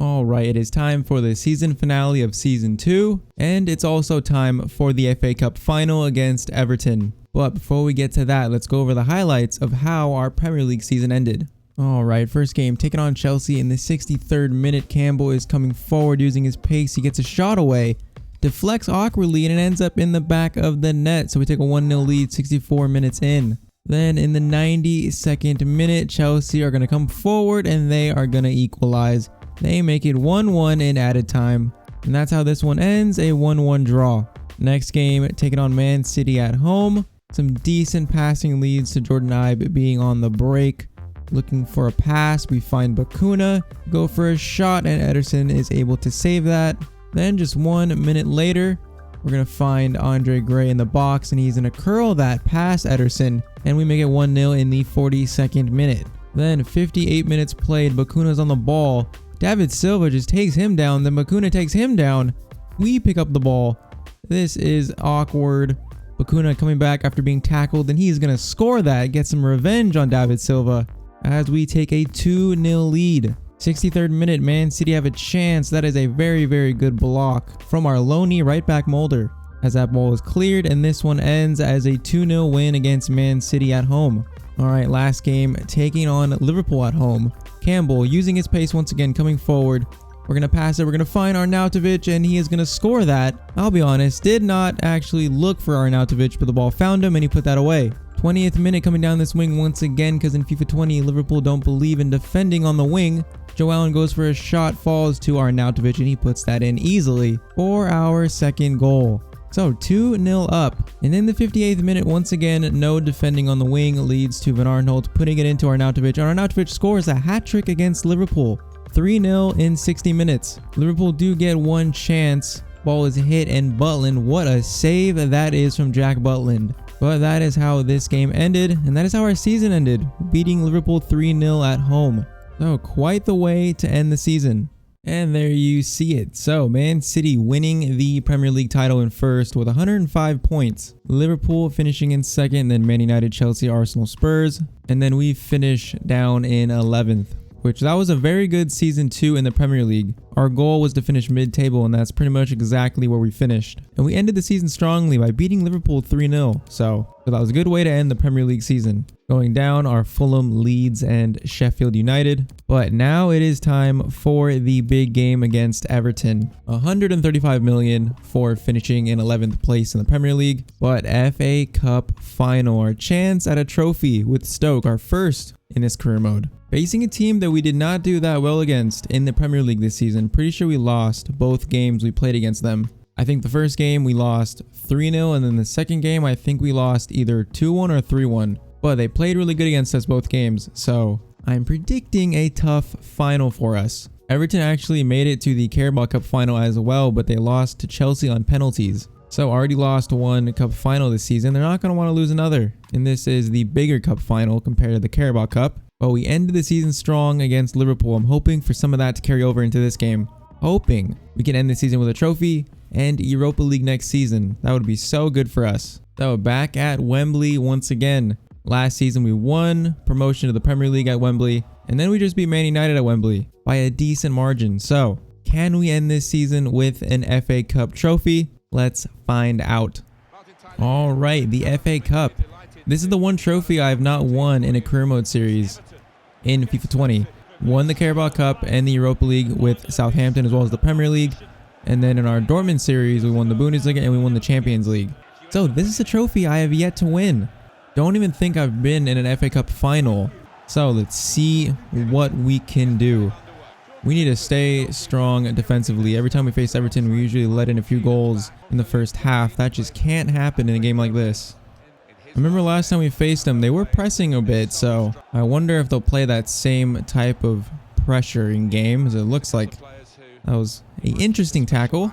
Alright, it is time for the season finale of Season 2, and it's also time for the FA Cup final against Everton. But before we get to that, let's go over the highlights of how our Premier League season ended. Alright, first game, taking on Chelsea in the 63rd minute. Campbell is coming forward using his pace. He gets a shot away, deflects awkwardly, and it ends up in the back of the net. So we take a 1-0 lead 64 minutes in. Then in the 92nd minute, Chelsea are going to come forward and they are going to equalize. They make it 1-1 in added time. And that's how this one ends, a 1-1 draw. Next game, taking on Man City at home. Some decent passing leads to Jordan Ibe being on the break. Looking for a pass, we find Bakuna, go for a shot, and Ederson is able to save that. Then just 1 minute later, we're going to find Andre Gray in the box, and he's going to curl that past Ederson, and we make it 1-0 in the 42nd minute. Then 58 minutes played, Bakuna's on the ball. David Silva just takes him down, then Bakuna takes him down. We pick up the ball. This is awkward. Bakuna coming back after being tackled, and he's going to score that, get some revenge on David Silva as we take a 2-0 lead. 63rd minute, Man City have a chance. That is a very, very good block from our loanee right back Mulder, as that ball is cleared, and this one ends as a 2-0 win against Man City at home. Alright, last game, taking on Liverpool at home. Campbell using his pace once again, coming forward. We're going to pass it. We're going to find Arnautovic, and he is going to score that. I'll be honest, did not actually look for Arnautovic, but the ball found him and he put that away. 20th minute coming down this wing once again, because in FIFA 20, Liverpool don't believe in defending on the wing. Joe Allen goes for a shot, falls to Arnautovic, and he puts that in easily for our second goal. So 2-0 up. And in the 58th minute, once again, no defending on the wing leads to Van Arnold putting it into Arnautovic. And Arnautovic scores a hat-trick against Liverpool. 3-0 in 60 minutes. Liverpool do get one chance. Ball is hit, and Butland, what a save that is from Jack Butland. But that is how this game ended, and that is how our season ended, beating Liverpool 3-0 at home. So quite the way to end the season. And there you see it. So Man City winning the Premier League title in first with 105 points. Liverpool finishing in second, then Man United, Chelsea, Arsenal, Spurs. And then we finish down in 11th, which that was a very good season 2 in the Premier League. Our goal was to finish mid-table, and that's pretty much exactly where we finished. And we ended the season strongly by beating Liverpool 3-0. So that was a good way to end the Premier League season. Going down are Fulham, Leeds, and Sheffield United. But now it is time for the big game against Everton. 135 million for finishing in 11th place in the Premier League. But FA Cup final, our chance at a trophy with Stoke, our first in this career mode. Facing a team that we did not do that well against in the Premier League this season. Pretty sure we lost both games we played against them. I think the first game we lost 3-0, and then the second game I think we lost either 2-1 or 3-1. But they played really good against us both games, so I'm predicting a tough final for us. Everton actually made it to the Carabao Cup final as well, but they lost to Chelsea on penalties. So already lost one cup final this season. They're not going to want to lose another. And this is the bigger cup final compared to the Carabao Cup. But we ended the season strong against Liverpool. I'm hoping for some of that to carry over into this game. Hoping we can end the season with a trophy and Europa League next season. That would be so good for us. So back at Wembley once again. Last season we won promotion to the Premier League at Wembley, and then we just beat Man United at Wembley by a decent margin. So can we end this season with an FA Cup trophy? Let's find out. All right, the FA Cup. This is the one trophy I have not won in a career mode series in FIFA 20. Won the Carabao Cup and the Europa League with Southampton, as well as the Premier League. And then in our Dortmund series, we won the Bundesliga and we won the Champions League. So this is a trophy I have yet to win. Don't even think I've been in an FA Cup final. So let's see what we can do. We need to stay strong defensively. Every time we face Everton, we usually let in a few goals in the first half. That just can't happen in a game like this. I remember last time we faced them, they were pressing a bit, so I wonder if they'll play that same type of pressure in games. It looks like that was an interesting tackle.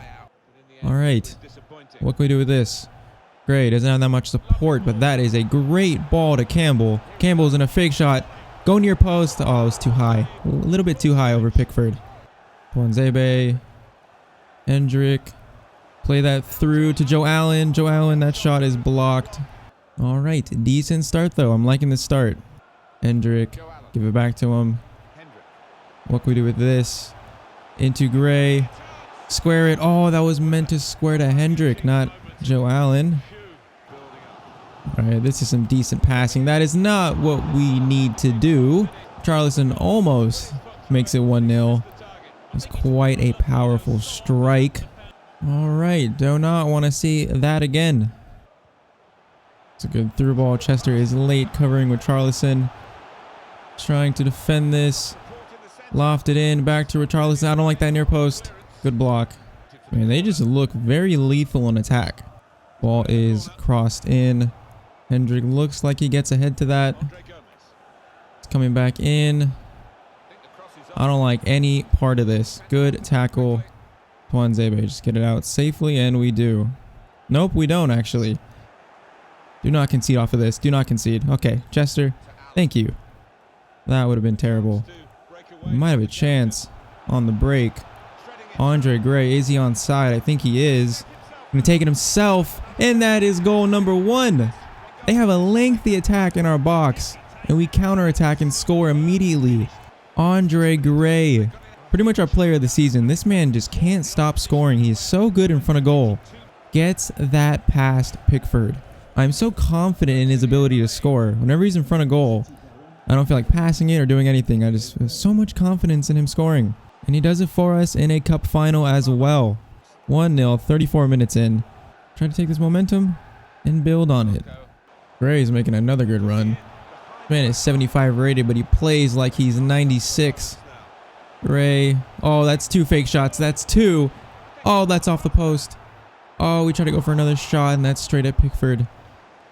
All right, what can we do with this? Great, doesn't have that much support, but that is a great ball to Campbell. Campbell's in a fake shot. Go near post. Oh, it was too high. A little bit too high over Pickford. Ponzebe. Hendrick. Play that through to Joe Allen. Joe Allen, that shot is blocked. All right, decent start though. I'm liking this start. Hendrick, give it back to him. What can we do with this? Into Gray. Square it. Oh, that was meant to square to Hendrick, not Joe Allen. Alright, this is some decent passing. That is not what we need to do. Charlison almost makes it 1-0. It's quite a powerful strike. Alright, do not want to see that again. It's a good through ball. Chester is late covering with Charlison. Trying to defend this. Lofted in. Back to Richarlison. I don't like that near post. Good block. Man, they just look very lethal on attack. Ball is crossed in. Hendrick looks like he gets ahead to that. It's coming back in. I don't like any part of this. Good tackle. Tuanzebe, just get it out safely, and we do. Nope, we don't actually. Do not concede off of this. Do not concede. Okay, Chester, thank you. That would have been terrible. We might have a chance on the break. Andre Gray, is he onside? I think he is. Gonna take it himself, and that is goal number 1. They have a lengthy attack in our box, and we counterattack and score immediately. Andre Gray, pretty much our player of the season. This man just can't stop scoring. He is so good in front of goal. Gets that past Pickford. I'm so confident in his ability to score. Whenever he's in front of goal, I don't feel like passing it or doing anything. I just have so much confidence in him scoring. And he does it for us in a cup final as well. 1-0, 34 minutes in. Try to take this momentum and build on it. Gray's making another good run. Man is 75 rated, but he plays like he's 96. Gray. Oh, that's 2 fake shots. That's 2. Oh, that's off the post. Oh, we try to go for another shot, and that's straight at Pickford.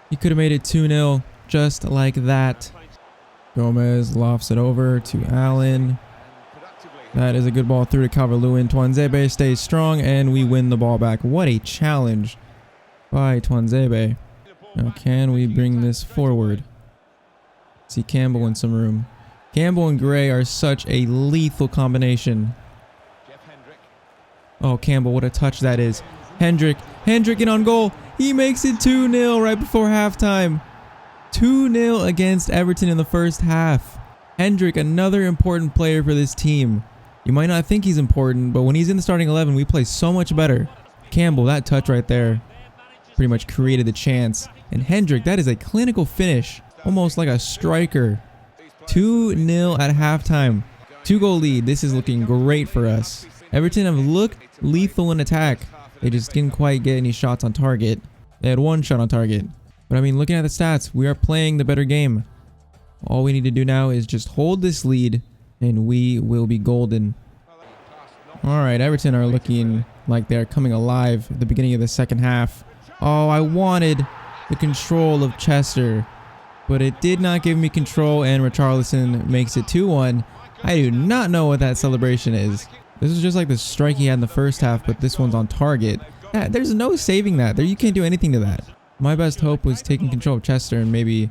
He could have made it 2-0 just like that. Gomez lofts it over to Allen. That is a good ball through to Calvert-Lewin. Tuanzebe stays strong, and we win the ball back. What a challenge by Tuanzebe. Now, can we bring this forward? See Campbell in some room. Campbell and Gray are such a lethal combination. Oh, Campbell, what a touch that is. Hendrick in on goal. He makes it 2-0 right before halftime. 2-0 against Everton in the first half. Hendrick, another important player for this team. You might not think he's important, but when he's in the starting 11, we play so much better. Campbell, that touch right there pretty much created the chance. And Hendrick, that is a clinical finish. Almost like a striker. 2-0 at halftime. 2-goal lead. This is looking great for us. Everton have looked lethal in attack. They just didn't quite get any shots on target. They had 1 shot on target. But I mean, looking at the stats, we are playing the better game. All we need to do now is just hold this lead, and we will be golden. Alright, Everton are looking like they're coming alive at the beginning of the second half. Oh, I wanted the control of Chester, but it did not give me control, and Richarlison makes it 2-1. I do not know what that celebration is. This is just like the strike he had in the first half, but this one's on target. There's no saving that. You can't do anything to that. My best hope was taking control of Chester and maybe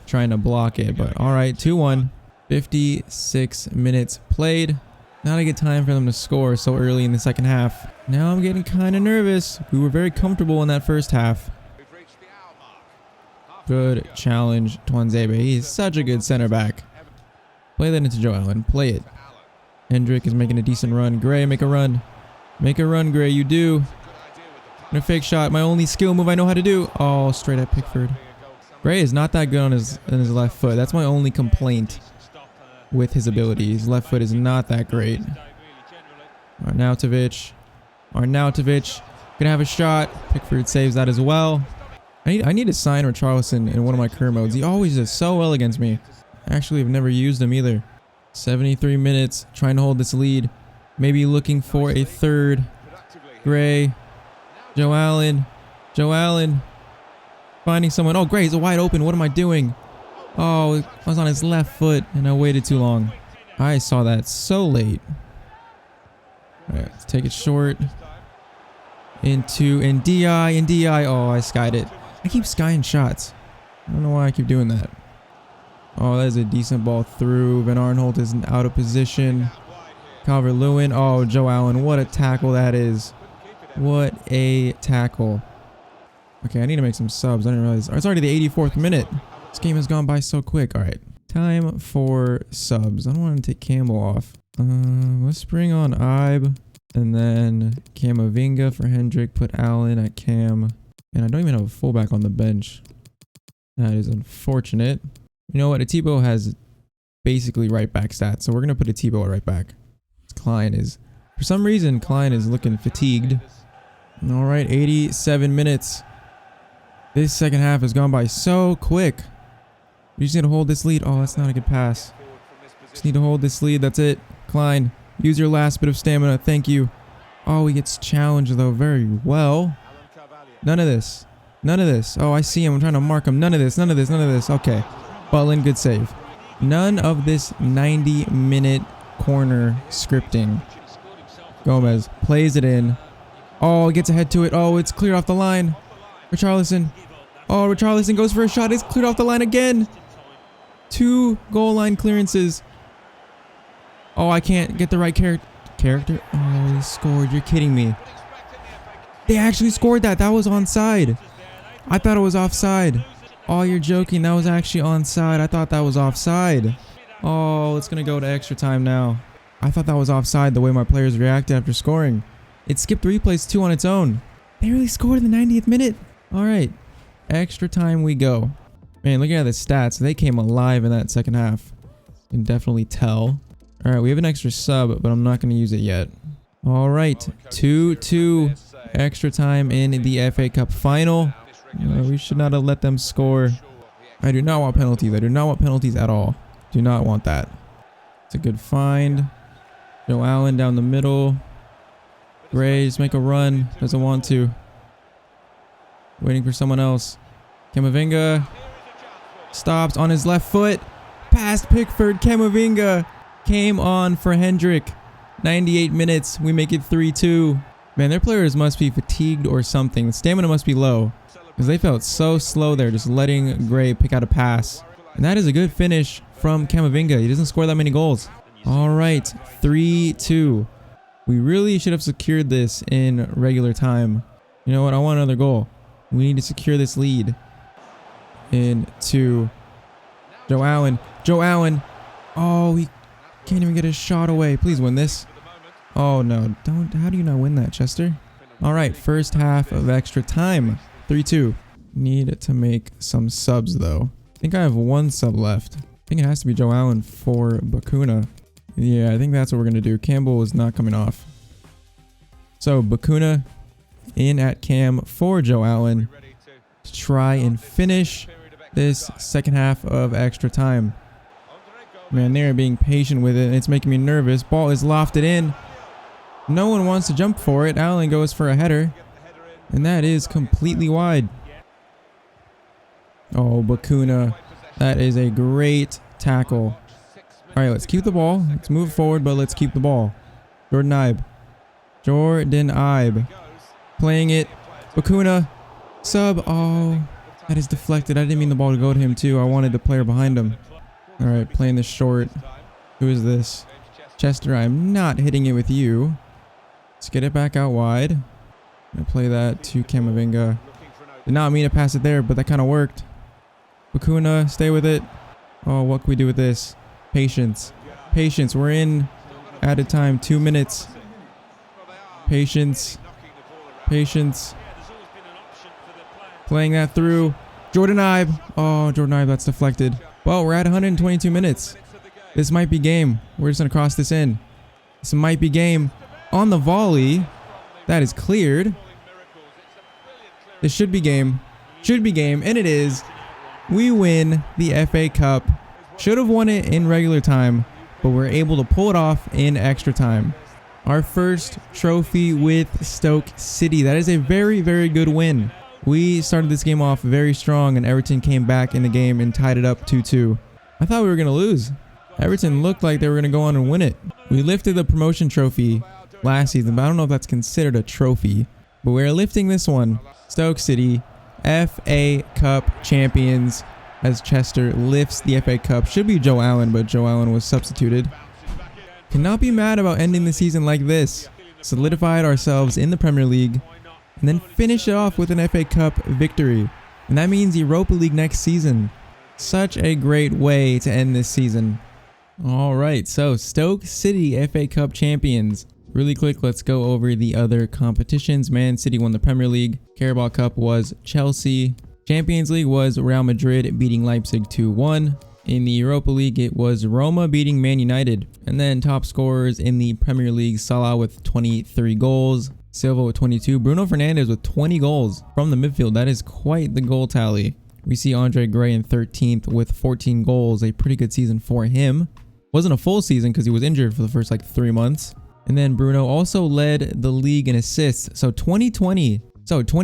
trying to block it, but alright, 2-1. 56 minutes played. Not a good time for them to score so early in the second half. Now I'm getting kind of nervous. We were very comfortable in that first half. Good challenge, Tuanzebe. He's such a good center back. Play that into Joe Allen. Play it. Hendrick is making a decent run. Gray, make a run. Make a run, Gray. You do. And a fake shot. My only skill move I know how to do. Oh, straight at Pickford. Gray is not that good on his left foot. That's my only complaint with his ability. His left foot is not that great. Arnautovic. Gonna have a shot. Pickford saves that as well. I need to sign Richarlison in one of my career modes. He always does so well against me. I actually have never used him either. 73 minutes, trying to hold this lead. Maybe looking for a third. Gray. Joe Allen. Finding someone. Oh, Gray, he's wide open. What am I doing? Oh, I was on his left foot and I waited too long. I saw that so late. All right, let's take it short. Into NDI. Oh, I skied it. I keep skying shots. I don't know why I keep doing that. Oh, that is a decent ball through. Van Arnholt is out of position. Calvert-Lewin. Oh, Joe Allen. What a tackle that is. What a tackle. Okay, I need to make some subs. I didn't realize. It's already the 84th minute. This game has gone by so quick. All right. Time for subs. I don't want to take Campbell off. Let's bring on Ibe. And then Camavinga for Hendrick. Put Allen at Cam. And I don't even have a fullback on the bench. That is unfortunate. You know what? Atibo has basically right back stats. So we're going to put Atibo at right back. Klein is... For some reason, Klein is looking fatigued. All right, 87 minutes. This second half has gone by so quick. We just need to hold this lead. Oh, that's not a good pass. Just need to hold this lead. That's it. Klein, use your last bit of stamina. Thank you. Oh, he gets challenged, though, very well. None of this. None of this. Oh, I see him. I'm trying to mark him. None of this. None of this. None of this. Okay. Butland, good save. None of this 90-minute corner scripting. Gomez plays it in. Oh, gets ahead to it. Oh, it's cleared off the line. Richarlison. Oh, Richarlison goes for a shot. It's cleared off the line again. 2 goal line clearances. Oh, I can't get the right character. Oh, he scored. You're kidding me. They actually scored that. That was onside. I thought it was offside. Oh, you're joking. That was actually onside. I thought that was offside. Oh, it's going to go to extra time now. I thought that was offside the way my players reacted after scoring. It skipped replays 2 on its own. They really scored in the 90th minute. All right. Extra time we go. Man, looking at the stats, they came alive in that second half. You can definitely tell. All right, we have an extra sub, but I'm not going to use it yet. All right. 2-2. Extra time in the FA Cup final. We should not have let them score. I do not want penalties. I do not want penalties at all. Do not want that. It's a good find. Joe Allen down the middle. Gray, just make a run. Doesn't want to. Waiting for someone else. Camavinga stops on his left foot. Past Pickford. Camavinga came on for Hendrick. 98 minutes. We make it 3-2. Man, their players must be fatigued or something. The stamina must be low. Because they felt so slow there, just letting Gray pick out a pass. And that is a good finish from Camavinga. He doesn't score that many goals. All right, 3-2. We really should have secured this in regular time. You know what? I want another goal. We need to secure this lead. Into Joe Allen. Joe Allen. Oh, he can't even get a shot away. Please win this. Oh, no. Don't. How do you not win that, Chester? All right, first half of extra time. 3-2. Need to make some subs, though. I think I have 1 sub left. I think it has to be Joe Allen for Bakuna. Yeah, I think that's what we're going to do. Campbell is not coming off. So, Bakuna in at Cam for Joe Allen to try and finish this second half of extra time. Man, they're being patient with it, and it's making me nervous. Ball is lofted in. No one wants to jump for it. Allen goes for a header, and that is completely wide. Oh, Bakuna. That is a great tackle. All right, let's keep the ball. Let's move forward, but let's keep the ball. Jordan Ibe. Jordan Ibe. Playing it. Bakuna. Sub. Oh, that is deflected. I didn't mean the ball to go to him, too. I wanted the player behind him. All right, playing this short. Who is this? Chester, I'm not hitting it with you. Let's get it back out wide. I'm going to play that to Camavinga. Did not mean to pass it there, but that kind of worked. Bakuna, stay with it. Oh, what can we do with this? Patience. Patience. We're in added time. 2 minutes. Patience. Patience. Playing that through. Jordan Ibe. Oh, Jordan Ibe, that's deflected. Well, we're at 122 minutes. This might be game. We're just going to cross this in. This might be game. On the volley. That is cleared. This should be game. Should be game. And it is. We win the FA Cup. Should have won it in regular time, but we're able to pull it off in extra time. Our first trophy with Stoke City. That is a very, very good win. We started this game off very strong, and Everton came back in the game and tied it up 2-2. I thought we were going to lose. Everton looked like they were going to go on and win it. We lifted the promotion trophy last season, but I don't know if that's considered a trophy. But we're lifting this one. Stoke City, FA Cup champions, as Chester lifts the FA Cup. Should be Joe Allen, but Joe Allen was substituted. Cannot be mad about ending the season like this. Solidified ourselves in the Premier League, and then finish it off with an FA Cup victory. And that means Europa League next season. Such a great way to end this season. All right, so Stoke City FA Cup champions. Really quick, let's go over the other competitions. Man City won the Premier League. Carabao Cup was Chelsea. Champions League was Real Madrid beating Leipzig 2-1. In the Europa League, it was Roma beating Man United. And then top scorers in the Premier League, Salah with 23 goals. Silva with 22. Bruno Fernandes with 20 goals from the midfield. That is quite the goal tally. We see Andre Gray in 13th with 14 goals. A pretty good season for him. Wasn't a full season because he was injured for the first like 3 months. And then Bruno also led the league in assists. So 20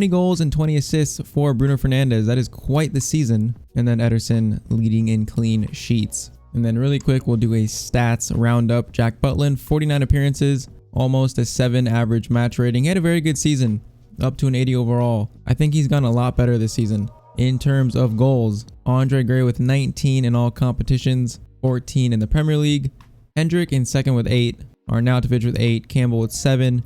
goals and 20 assists for Bruno Fernandes. That is quite the season. And then Ederson leading in clean sheets. And then really quick, we'll do a stats roundup. Jack Butland, 49 appearances, almost a 7 average match rating. He had a very good season, up to an 80 overall. I think he's gotten a lot better this season. In terms of goals, Andre Gray with 19 in all competitions, 14 in the Premier League. Hendrick in second with 8. Arnautovic with 8. Campbell with 7.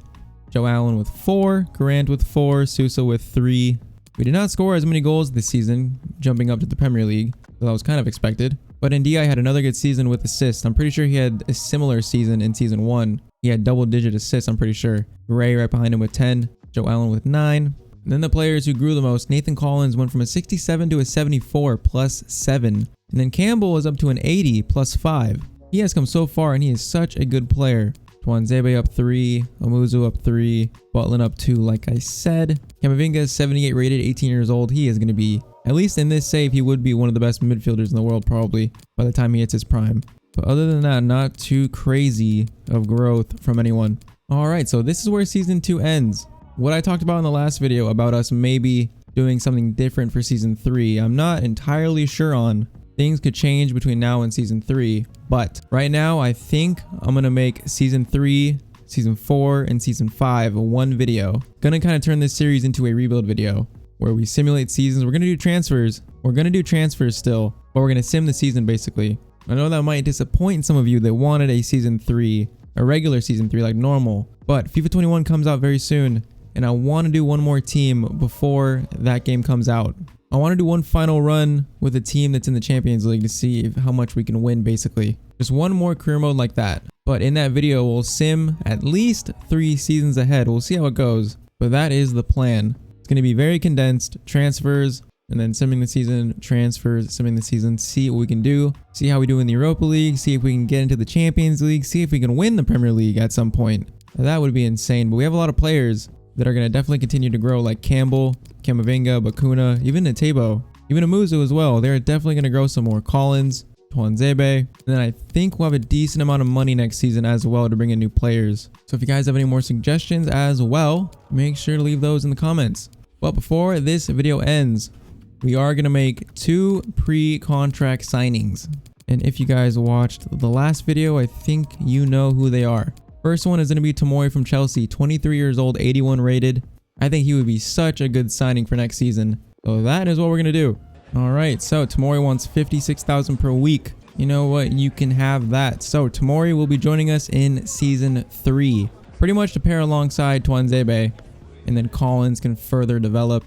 Joe Allen with 4. Grant with 4. Sousa with 3. We did not score as many goals this season, jumping up to the Premier League, so that was kind of expected. But Ndiaye had another good season with assists. I'm pretty sure he had a similar season in season 1. He had double-digit assists, I'm pretty sure. Gray right behind him with 10. Joe Allen with 9. And then the players who grew the most, Nathan Collins went from a 67 to a 74 plus 7. And then Campbell was up to an 80 plus 5. He has come so far and he is such a good player. Tuanzebe up 3, Omuzu up 3, Butland up 2 like I said. Camavinga is 78 rated, 18 years old. He is going to be, at least in this save, he would be one of the best midfielders in the world probably by the time he hits his prime. But other than that, not too crazy of growth from anyone. Alright, so this is where Season 2 ends. What I talked about in the last video about us maybe doing something different for Season 3, I'm not entirely sure on. Things could change between now and Season 3, but right now I think I'm going to make Season 3, Season 4, and Season 5 one video. Gonna kind of turn this series into a rebuild video where we simulate seasons. We're going to do transfers. We're going to do transfers still, but we're going to sim the season basically. I know that might disappoint some of you that wanted a Season 3, a regular Season 3 like normal, but FIFA 21 comes out very soon and I want to do one more team before that game comes out. I want to do one final run with a team that's in the Champions League to see how much we can win basically. Just one more career mode like that. But in that video, we'll sim at least 3 seasons ahead. We'll see how it goes. But that is the plan. It's going to be very condensed. Transfers, and then simming the season, transfers, simming the season, see what we can do. See how we do in the Europa League. See if we can get into the Champions League. See if we can win the Premier League at some point. That would be insane. But we have a lot of players that are going to definitely continue to grow, like Campbell, Camavinga, Bakuna, even Natebo, even Omuzu as well. They're definitely going to grow some more. Collins, Tuanzebe. And then I think we'll have a decent amount of money next season as well to bring in new players. So if you guys have any more suggestions as well, make sure to leave those in the comments. But before this video ends, we are going to make 2 pre-contract signings. And if you guys watched the last video, I think you know who they are. First one is going to be Tomori from Chelsea, 23 years old, 81 rated. I think he would be such a good signing for next season. So that is what we're going to do. All right, so Tomori wants 56,000 per week. You know what? You can have that. So Tomori will be joining us in Season 3. Pretty much to pair alongside Tuanzebe. And then Collins can further develop.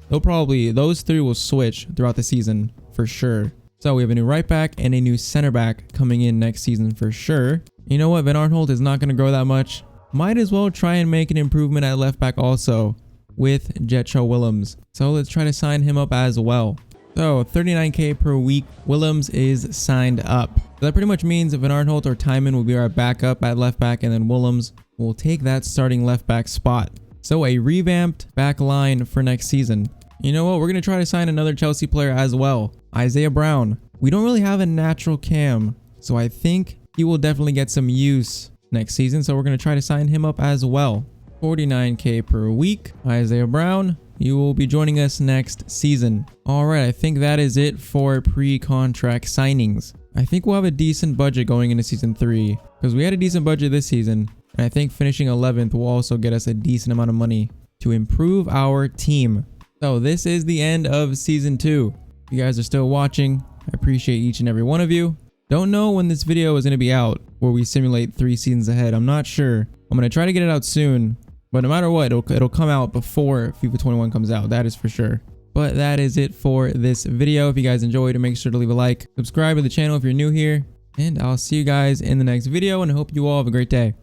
Those 3 will switch throughout the season for sure. So we have a new right back and a new center back coming in next season for sure. You know what? Van Aanholt is not going to grow that much. Might as well try and make an improvement at left back also with Jetcho Willems. So let's try to sign him up as well. So 39k per week. Willems is signed up. So that pretty much means Van Aanholt or Timon will be our backup at left back, and then Willems will take that starting left back spot. So a revamped back line for next season. You know what? We're going to try to sign another Chelsea player as well. Isaiah Brown. We don't really have a natural cam, so I think he will definitely get some use next season. So we're going to try to sign him up as well. 49k per week. Isaiah Brown, you will be joining us next season. All right, I think that is it for pre-contract signings. I think we'll have a decent budget going into Season 3 because we had a decent budget this season. And I think finishing 11th will also get us a decent amount of money to improve our team. So this is the end of Season 2. If you guys are still watching, I appreciate each and every one of you. Don't know when this video is going to be out where we simulate 3 seasons ahead. I'm not sure. I'm going to try to get it out soon. But no matter what, it'll come out before FIFA 21 comes out. That is for sure. But that is it for this video. If you guys enjoyed it, make sure to leave a like. Subscribe to the channel if you're new here. And I'll see you guys in the next video and hope you all have a great day.